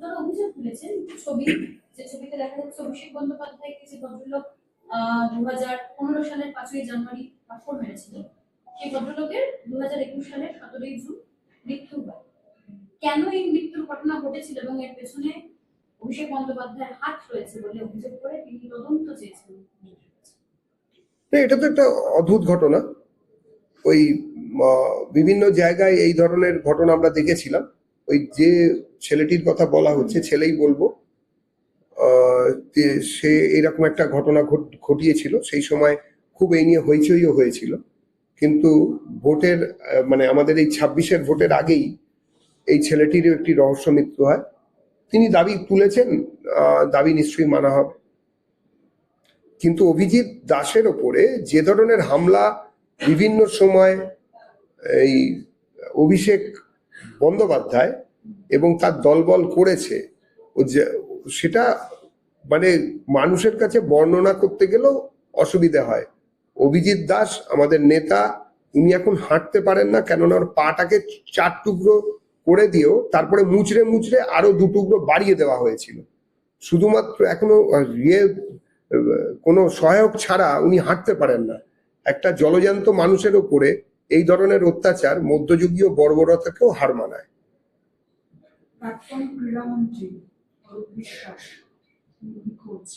তারা অভিযোগ তুলেছেন ছবি, যে ছবিতে দেখা যাচ্ছে অভিষেক বন্দ্যোপাধ্যায়কে যে ভদ্রলোক 2015 সালের 5ই জানুয়ারি পাথর মেরেছিল, সেই ভদ্রলোকের 2021 সালের 17ই জুন মৃত্যু হয়। কেন এই মৃত্যুর ঘটনা ঘটেছিল এবং এর পেছনে অভিষেক বন্দ্যোপাধ্যায়ের হাত রয়েছে বলে অভিযোগ করে তিনি তদন্ত চেয়েছেন। এটা তো একটা অদ্ভুত ঘটনা। ওই বিভিন্ন জায়গায় এই ধরনের ঘটনা আমরা দেখেছিলাম। ওই যে ছেলেটির কথা বলা হচ্ছে, ছেলেই বলবো, সে এরকম একটা ঘটনা ঘটিয়েছিল। সেই সময় খুব এই নিয়ে হইচইও হয়েছিল, কিন্তু ভোটের মানে আমাদের এই 26-এর ভোটের আগেই এই ছেলেটির একটি রহস্য মৃত্যু হয়। তিনি দাবি তুলেছেন, দাবি নিশ্চয়ই মানা হবে। কিন্তু অভিজিৎ দাসের ওপরে যে ধরনের হামলা বিভিন্ন সময় এই অভিষেক বন্দ্যোপাধ্যায় এবং তার দলবল করেছে, সেটা মানে মানুষের কাছে বর্ণনা করতে গেলেও অসুবিধা হয়। অভিজিৎ দাস আমাদের নেতা, উনি এখন হাঁটতে পারেন না, কেননা ওর পাটাকে 4 টুকরো করে দিয়েও তারপরে মুচড়ে মুচড়ে আরো 2 টুকরো বাড়িয়ে দেওয়া হয়েছিল। শুধুমাত্র এখনো কোনো সহায়ক ছাড়া উনি হাঁটতে পারেন না। একটা জলজান্ত মানুষের ওপরে এই ধরনের অত্যাচার মধ্যযুগীয় বর্বরতাকেও হার মানায়। প্রাক্তন ক্রীড়ামন্ত্রী অরূপ বিশ্বাস নিখোঁজ।